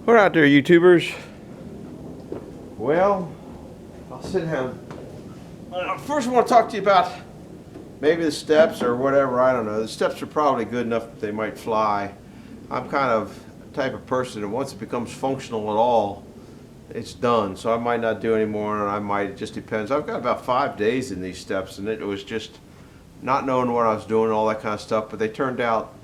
What out there, YouTubers? Well, I'll sit down. First, I want to talk to you about maybe the steps or whatever. I don't know. The steps are probably good enough that they might fly. I'm kind of the type of person that once it becomes functional at all, it's done. So I might not do any more, and I might. It just depends. I've got about 5 days in these steps, and it was just not knowing what I was doing, all that kind of stuff. But they turned out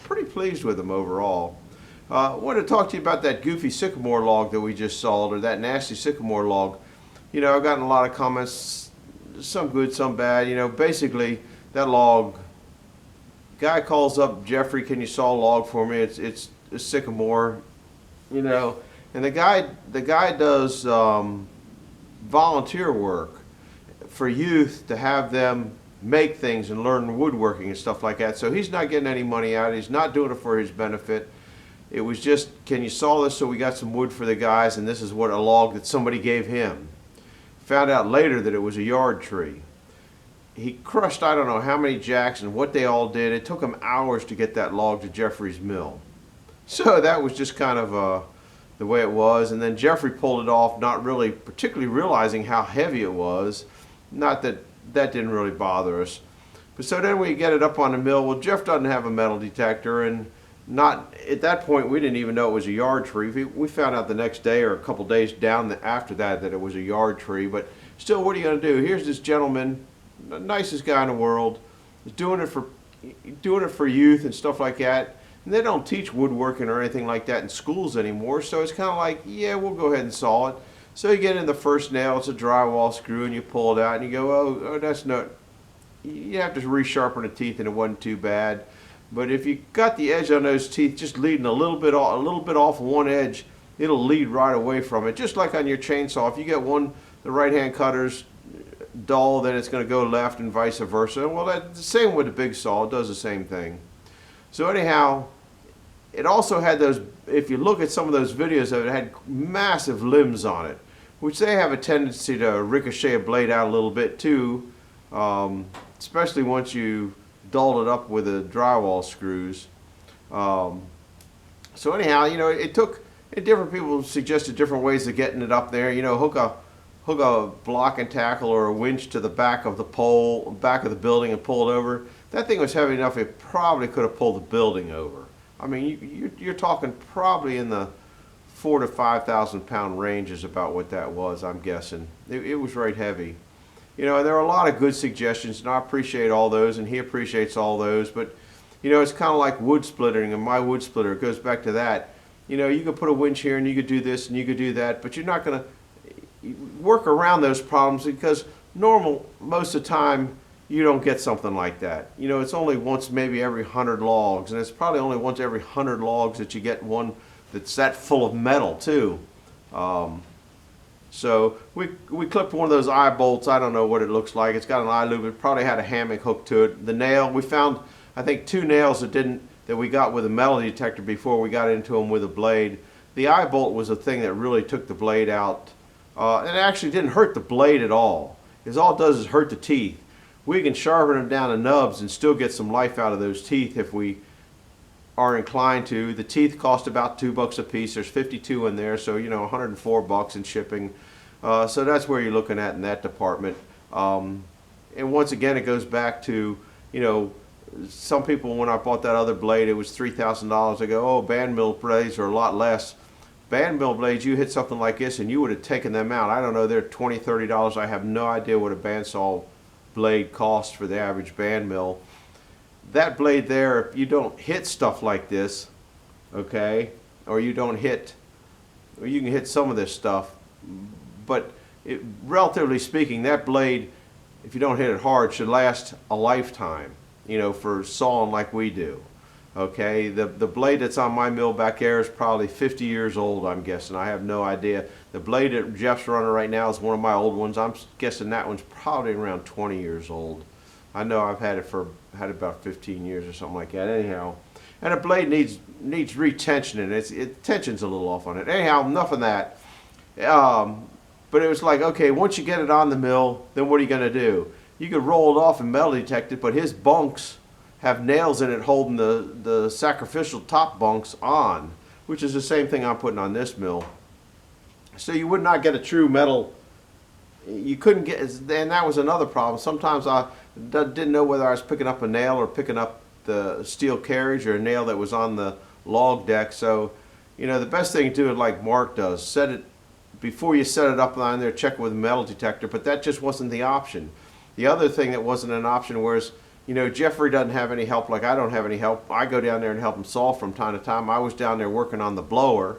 pretty pleased with them overall. I wanted to talk to you about that goofy sycamore log that we just sawed, or that nasty sycamore log. You know, I've gotten a lot of comments, some good, some bad. You know, basically, that log, guy calls up, Jeffrey, can you saw a log for me? It's a sycamore, you know, and the guy does volunteer work for youth to have them make things and learn woodworking and stuff like that. So he's not getting any money out. He's not doing it for his benefit. It was just, can you saw this so we got some wood for the guys, and this is what a log that somebody gave him. Found out later that it was a yard tree. He crushed I don't know how many jacks and what they all did. It took him hours to get that log to Jeffrey's mill. So that was just kind of the way it was. And then Jeffrey pulled it off, not really particularly realizing how heavy it was. Not that that didn't really bother us. But so then we get it up on the mill. Well, Jeff doesn't have a metal detector, and not at that point we didn't even know it was a yard tree. We found out the next day or a couple days down after that it was a yard tree. But still, what are you going to do? Here's this gentleman, the nicest guy in the world, is doing it for youth and stuff like that. And they don't teach woodworking or anything like that in schools anymore. So it's kind of like, yeah, we'll go ahead and saw it. So you get in the first nail, it's a drywall screw, and you pull it out, and you go, oh, that's not. You have to resharpen the teeth, and it wasn't too bad. But if you got the edge on those teeth just leading a little bit off one edge, it'll lead right away from it. Just like on your chainsaw, if you get the right hand cutter's dull, then it's going to go left and vice versa. Well, that's the same with the big saw. It does the same thing. So anyhow, it also had those, if you look at some of those videos of it, it had massive limbs on it, which they have a tendency to ricochet a blade out a little bit too, especially once you dulled it up with the drywall screws. So anyhow, you know, different people suggested different ways of getting it up there. You know, hook a block and tackle or a winch to the back of the pole, back of the building, and pull it over. That thing was heavy enough it probably could have pulled the building over. I mean, you're talking probably in the 4,000 to 5,000 pound range is about what that was, I'm guessing. It was right heavy. You know, there are a lot of good suggestions, and I appreciate all those, and he appreciates all those. But, you know, it's kind of like wood splitting, and my wood splitter, it goes back to that. You know, you could put a winch here, and you could do this, and you could do that, but you're not going to work around those problems because most of the time, you don't get something like that. You know, it's only once maybe every 100 logs, and it's probably only once every 100 logs that you get one that's that full of metal, too. So we clipped one of those eye bolts. I don't know what it looks like. It's got an eye loop. It probably had a hammock hooked to it. The nail, we found, I think, 2 nails that we got with a metal detector before we got into them with a blade. The eye bolt was the thing that really took the blade out. And it actually didn't hurt the blade at all. Because all it does is hurt the teeth. We can sharpen them down to nubs and still get some life out of those teeth if we are inclined to. The teeth cost about $2 a piece. There's 52 in there, so you know, $104 in shipping. So that's where you're looking at in that department. And once again, it goes back to, you know, some people, when I bought that other blade, it was $3,000. They go, oh, band mill blades are a lot less. Band mill blades, you hit something like this and you would have taken them out. I don't know, they're $20, $30. I have no idea what a bandsaw blade costs for the average band mill. That blade there, if you don't hit stuff like this, okay, or you can hit some of this stuff, but relatively speaking, that blade, if you don't hit it hard, should last a lifetime, you know, for sawing like we do. Okay, the blade that's on my mill back there is probably 50 years old, I'm guessing. I have no idea. The blade that Jeff's running right now is one of my old ones. I'm guessing that one's probably around 20 years old. I know I've had it about 15 years or something like that. Anyhow, and a blade needs retension, and tension's a little off on it. Anyhow, enough of that. But it was like, okay, once you get it on the mill, then what are you going to do? You could roll it off and metal detect it, but his bunks have nails in it holding the sacrificial top bunks on, which is the same thing I'm putting on this mill. So you would not get a true metal. You couldn't get, and that was another problem. Sometimes I didn't know whether I was picking up a nail or picking up the steel carriage or a nail that was on the log deck. So, you know, the best thing to do is like Mark does, set it, before you set it up on there, check it with a metal detector, but that just wasn't the option. The other thing that wasn't an option was, you know, Jeffrey doesn't have any help like I don't have any help. I go down there and help him saw from time to time. I was down there working on the blower,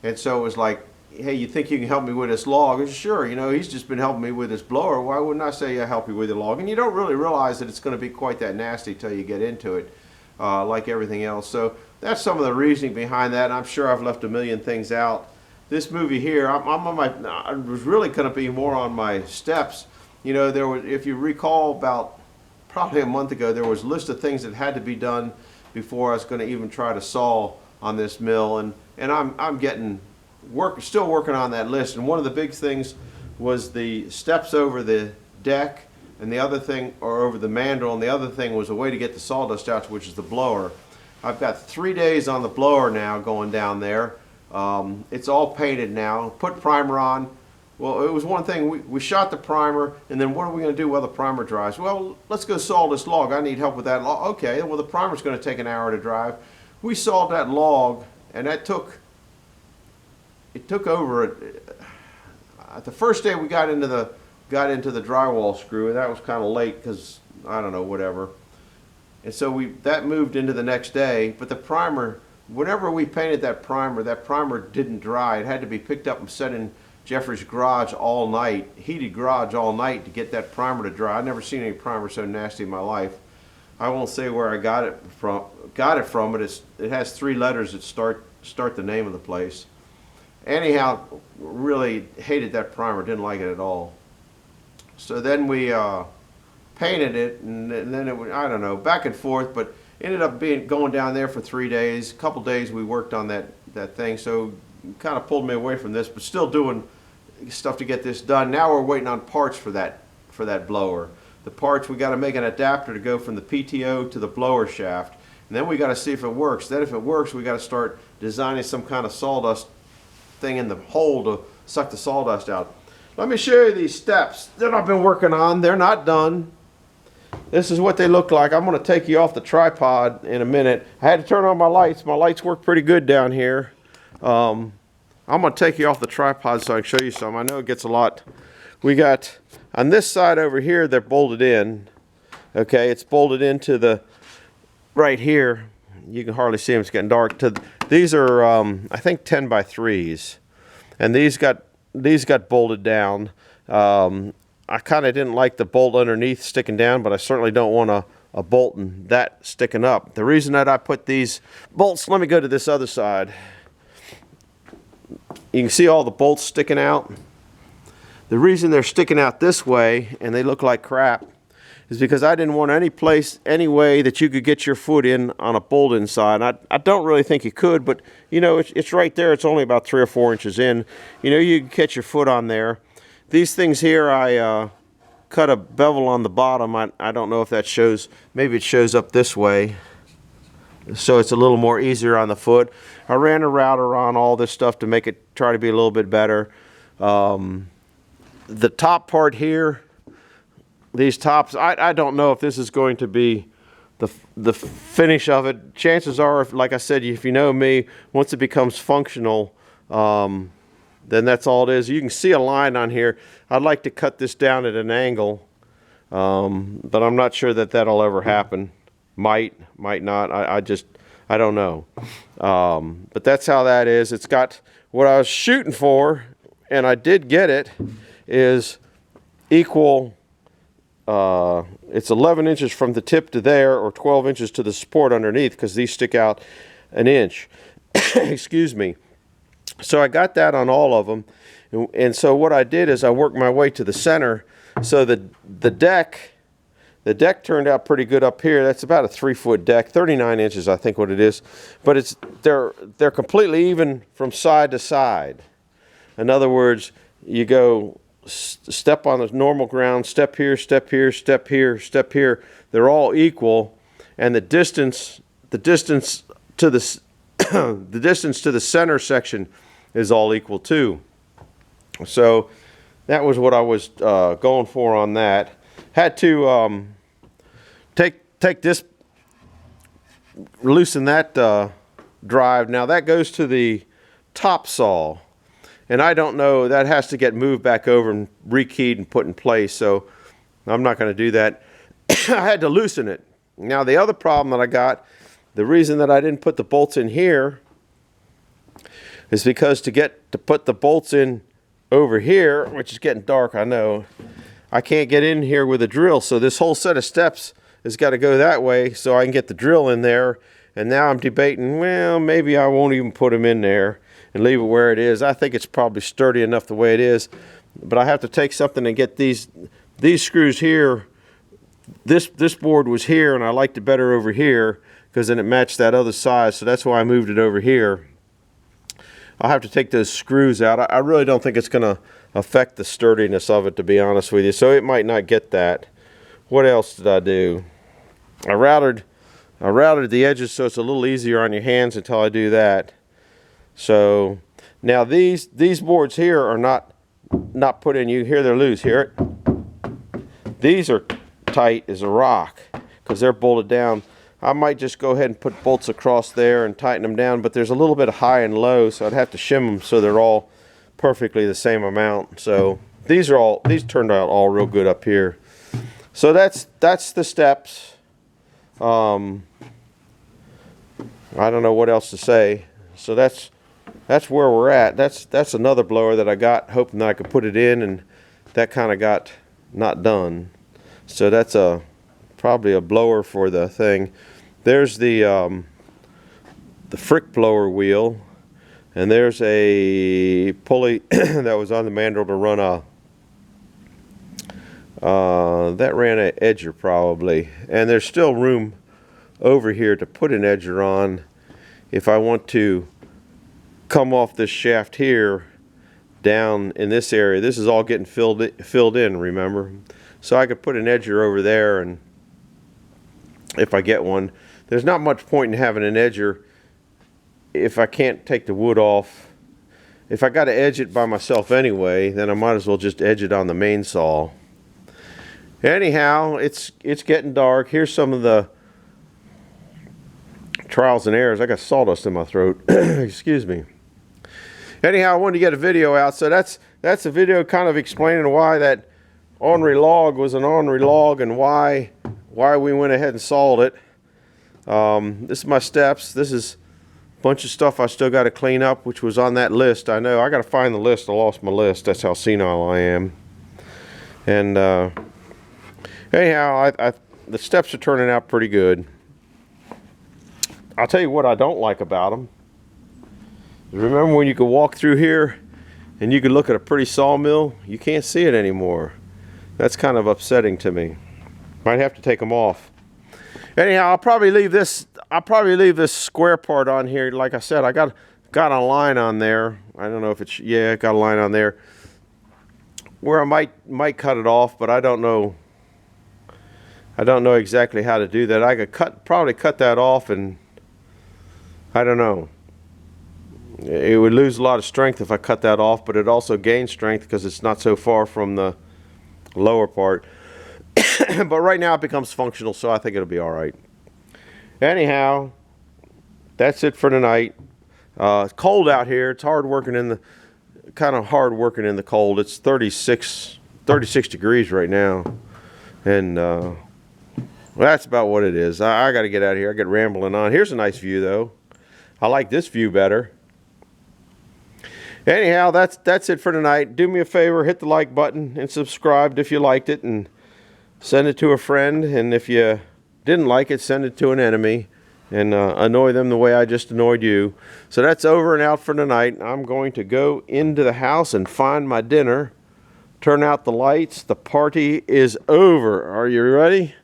and so it was like, hey, you think you can help me with this log? I said, sure, you know, he's just been helping me with this blower. Why wouldn't I say I help you with the log? And you don't really realize that it's going to be quite that nasty till you get into it, like everything else. So that's some of the reasoning behind that. I'm sure I've left a million things out. This movie here, I was really going to be more on my steps. You know, there was, if you recall, about probably a month ago, there was a list of things that had to be done before I was going to even try to saw on this mill, and I'm getting still working on that list. And one of the big things was the steps over the deck, and the other thing, or over the mandrel, and the other thing was a way to get the sawdust out, which is the blower. I've got 3 days on the blower now going down there. It's all painted now, put primer on. Well, it was one thing, we shot the primer, and then what are we going to do while the primer dries? Well, let's go saw this log. I need help with that log. Okay, well, the primer's going to take an hour to dry. We sawed that log, and that took over, the first day we got into the drywall screw, and that was kind of late because, I don't know, whatever. And so that moved into the next day, but the primer, whenever we painted that primer didn't dry. It had to be picked up and set in Jeffrey's garage all night, heated garage all night, to get that primer to dry. I've never seen any primer so nasty in my life. I won't say where I got it from, but it has 3 letters that start the name of the place. Anyhow, really hated that primer, didn't like it at all. So then we painted it, and then it was, I don't know, back and forth, but ended up going down there for 3 days. A couple days we worked on that thing, so kind of pulled me away from this, but still doing stuff to get this done. Now we're waiting on parts for that blower. The parts, we got to make an adapter to go from the PTO to the blower shaft, and then we got to see if it works. Then if it works, we got to start designing some kind of sawdust thing in the hole to suck the sawdust out. Let me show you these steps that I've been working on. They're not done. This is what they look like. I'm going to take you off the tripod in a minute. I had to turn on my lights. My lights work pretty good down here. I'm going to take you off the tripod so I can show you some. I know it gets a lot. We got, on this side over here, they're bolted in. Okay, it's bolted into the, right here. You can hardly see them, it's getting dark. These are, I think, 10 by 3s. And these got bolted down. I kind of didn't like the bolt underneath sticking down, but I certainly don't want a bolt and that sticking up. The reason that I put these bolts, let me go to this other side. You can see all the bolts sticking out. The reason they're sticking out this way and they look like crap is because I didn't want any way that you could get your foot in on a bolt inside. I don't really think you could, but you know, it's right there. It's only about 3 or 4 inches in. You know, you can catch your foot on there. These things here, I cut a bevel on the bottom. I don't know if that shows, maybe it shows up this way, so it's a little more easier on the foot. I ran a router on all this stuff to make it try to be a little bit better. The top part here, these tops, I don't know if this is going to be the finish of it. Chances are, like I said, if you know me, once it becomes functional, then that's all it is. You can see a line on here. I'd like to cut this down at an angle, but I'm not sure that that'll ever happen. Might not. I don't know. But that's how that is. It's got what I was shooting for, and I did get it, is equal. It's 11 inches from the tip to there, or 12 inches to the support underneath, because these stick out an inch. Excuse me. So I got that on all of them, and so what I did is I worked my way to the center. So the deck turned out pretty good up here. That's about a 3-foot deck, 39 inches, I think what it is. But they're completely even from side to side. In other words, you go step on the normal ground, step here, step here, step here, step here. They're all equal, and the distance to the the distance to the center section is all equal too. So that was what I was going for on that. Had to take this, loosen that drive. Now that goes to the top saw, and I don't know, that has to get moved back over and rekeyed and put in place, so I'm not going to do that. I had to loosen it. Now the other problem that I got, the reason that I didn't put the bolts in here is because to put the bolts in over here, which is getting dark, I know, I can't get in here with a drill, so this whole set of steps has got to go that way so I can get the drill in there. And now I'm debating, well, maybe I won't even put them in there and leave it where it is. I think it's probably sturdy enough the way it is, but I have to take something and get these screws here. This board was here, and I liked it better over here because then it matched that other side, so that's why I moved it over here. I'll have to take those screws out. I really don't think it's going to affect the sturdiness of it, to be honest with you, so it might not get that. What else did I do? I routed the edges so it's a little easier on your hands until I do that. So now these boards here are not put in. You hear they're loose. Hear it? These are tight as a rock because they're bolted down. I might just go ahead and put bolts across there and tighten them down, but there's a little bit of high and low, so I'd have to shim them so they're all perfectly the same amount. So these turned out all real good up here. So that's the steps. I don't know what else to say. So that's where we're at. That's another blower that I got, hoping that I could put it in, and that kind of got not done. So that's probably a blower for the thing. There's the frick blower wheel, and there's a pulley that was on the mandrel to run that ran an edger probably, and there's still room over here to put an edger on if I want to come off this shaft here down in this area. This is all getting filled in, remember? So I could put an edger over there, and if I get one, there's not much point in having an edger if I can't take the wood off. If I got to edge it by myself anyway, then I might as well just edge it on the main saw. Anyhow, it's getting dark. Here's some of the trials and errors. I got sawdust in my throat. Excuse me. Anyhow, I wanted to get a video out, so that's a video kind of explaining why that ornery log was an ornery log and why we went ahead and sawed it. This is my steps. This is a bunch of stuff I still got to clean up, which was on that list. I know I got to find the list. I lost my list. That's how senile I am. And anyhow, the steps are turning out pretty good. I'll tell you what I don't like about them. Remember when you could walk through here and you could look at a pretty sawmill? You can't see it anymore. That's kind of upsetting to me. Might have to take them off. Anyhow, I'll probably leave this square part on here. Like I said, I got a line on there. I don't know if it's, yeah, I got a line on there where I might cut it off, but I don't know. I don't know exactly how to do that. I could probably cut that off, and I don't know. It would lose a lot of strength if I cut that off, but it also gains strength because it's not so far from the lower part. But right now it becomes functional, so I think it'll be all right. Anyhow, that's it for tonight. It's cold out here. It's hard working in the cold. It's 36 degrees right now, and well, that's about what it is. I got to get out of here. I get rambling on. Here's a nice view, though. I like this view better. Anyhow, that's it for tonight. Do me a favor, hit the like button and subscribe if you liked it, and send it to a friend. And if you didn't like it, send it to an enemy and annoy them the way I just annoyed you. So that's over and out for tonight. I'm going to go into the house and find my dinner, turn out the lights. The party is over. Are you ready?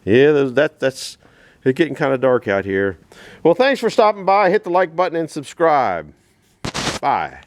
Yeah, it's getting kind of dark out here. Well, thanks for stopping by. Hit the like button and subscribe. Bye.